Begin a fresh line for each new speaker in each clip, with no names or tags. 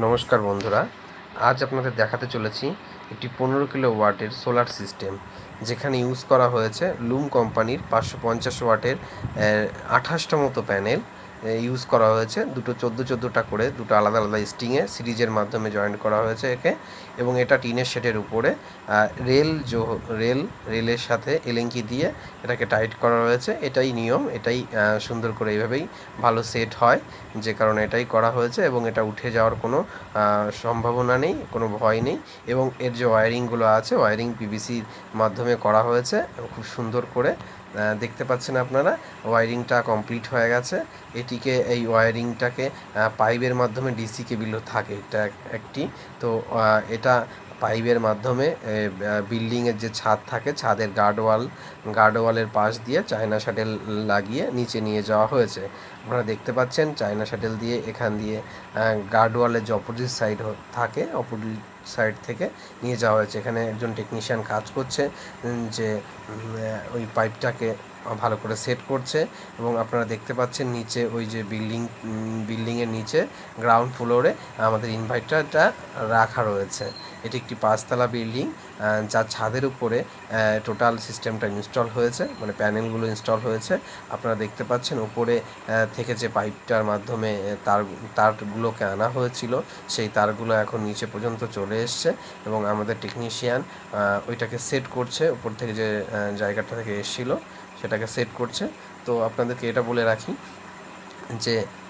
নমস্কার বন্ধুরা, আজ আপনাদের দেখাতে চলেছি একটি 15 কিলোওয়াটের সোলার সিস্টেম, যেখানে ইউজ করা হয়েছে লুম কোম্পানির 550 ওয়াটের 28টা মতো প্যানেল ইউজ করা হয়েছে। দুটো 14-14টা করে দুটো আলাদা আলাদা স্টিংয়ে সিরিজের মাধ্যমে জয়েন্ট করা হয়েছে একে, এবং এটা টিনের শেডের উপরে রেলের সাথে এলেঙ্কি দিয়ে এটাকে টাইট করা হয়েছে। এটাই নিয়ম, এটাই সুন্দর করে এইভাবেই ভালো সেট হয়, যে কারণে এটাই করা হয়েছে। এবং এটা উঠে যাওয়ার কোনো সম্ভাবনা নেই, কোনো ভয় নেই। এবং এর যে ওয়্যারিংগুলো আছে, ওয়্যারিং পিভিসির মাধ্যমে করা হয়েছে খুব সুন্দর করে। দেখতে পাচ্ছেন আপনারা, ওয়্যারিংটা কমপ্লিট হয়ে গেছে। এই ওয়্যারিংটাকে পাইপের মাধ্যমে ডিসি কেবিলও থাকে এটা একটি, তো এটা পাইপের মাধ্যমে বিল্ডিংয়ের যে ছাদ থাকে, ছাদের গার্ডওয়ালের পাশ দিয়ে চায়না শাটেল লাগিয়ে নিচে নিয়ে যাওয়া হয়েছে। আপনারা দেখতে পাচ্ছেন চায়না শাটেল দিয়ে এখান দিয়ে গার্ডওয়ালের যে অপোজিট সাইড থাকে, অপোজিট সাইড থেকে নিয়ে যাওয়া হয়েছে। এখানে একজন টেকনিশিয়ান কাজ করছে, যে ওই পাইপটাকে ভালো করে সেট করছে। এবং আপনারা দেখতে পাচ্ছেন নিচে ওই যে বিল্ডিংয়ের নিচে গ্রাউন্ড ফ্লোরে আমাদের ইনভার্টারটা রাখা রয়েছে। এটি একটি 5তলা বিল্ডিং, যার ছাদের উপরে টোটাল সিস্টেমটা ইনস্টল হয়েছে, মানে প্যানেলগুলো ইনস্টল হয়েছে। আপনারা দেখতে পাচ্ছেন উপরে থেকে যে পাইপটার মাধ্যমে তারগুলোকে আনা হয়েছিল, সেই তারগুলো এখন নিচে পর্যন্ত চলে এসছে, এবং আমাদের টেকনিশিয়ান ওইটাকে সেট করছে। উপর থেকে যে জায়গাটা থেকে এসেছিলো সেটাকে সেট করছে। তো আপনাদেরকে এটা বলে রাখি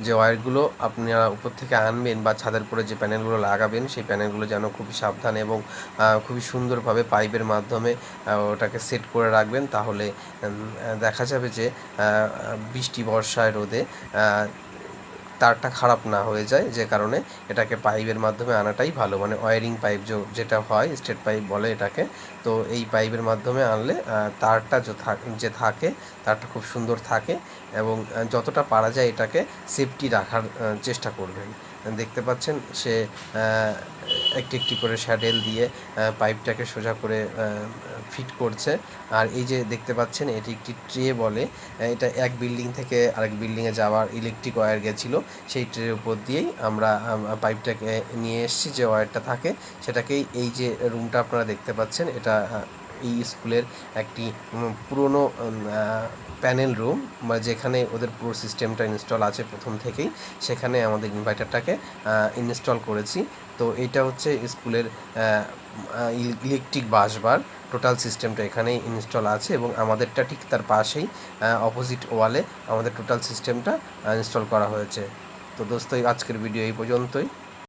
যে ওয়্যারগুলো আপনারা উপর থেকে আনবেন বা ছাদের উপরে যে প্যানেলগুলো লাগাবেন, সেই প্যানেলগুলো যেন খুবই সাবধানে এবং খুবই সুন্দরভাবে পাইপের মাধ্যমে ওটাকে সেট করে রাখবেন। তাহলে দেখা যাবে যে বৃষ্টি, বর্ষায়, রোদে তারটা খারাপ না হয়ে যায়, যে কারণে এটাকে পাইপের মাধ্যমে আনাটাই ভালো। মানে ওয়্যারিং পাইপ যেটা হয়, স্টেট পাইপ বলে এটাকে। তো এই পাইপের মাধ্যমে আনলে তারটা যে থাকে তারটা খুব সুন্দর থাকে, এবং যতটা পারা যায় এটাকে সেফটি রাখার চেষ্টা করবেন। দেখতে পাচ্ছেন সে একটি একটি করে শ্যাডেল দিয়ে পাইপটাকে সোজা করে ফিট করছে। আর এই যে দেখতে পাচ্ছেন, এটি একটি ট্রে বলে। এটা এক বিল্ডিং থেকে আরেক বিল্ডিংয়ে যাওয়ার ইলেকট্রিক ওয়্যার গেছিলো, সেই ট্রের উপর দিয়েই আমরা পাইপটাকে নিয়ে এসেছি। যে ওয়্যারটা থাকে সেটাকেই, এই যে রুমটা আপনারা দেখতে পাচ্ছেন, এটা এই স্কুলের একটি পুরনো প্যানেল রুম, বা যেখানে ওদের পুরো সিস্টেমটা ইনস্টল আছে প্রথম থেকেই, সেখানে আমাদের ইনভার্টারটাকে ইনস্টল করেছি। তো এইটা হচ্ছে স্কুলের ইলেকট্রিক বাসবার, টোটাল সিস্টেমটা এখানেই ইনস্টল আছে, এবং আমাদেরটা ঠিক তার পাশেই অপোজিট ওয়ালে আমাদের টোটাল সিস্টেমটা ইনস্টল করা হয়েছে। তো দোস্ত, আজকের ভিডিও এই পর্যন্তই।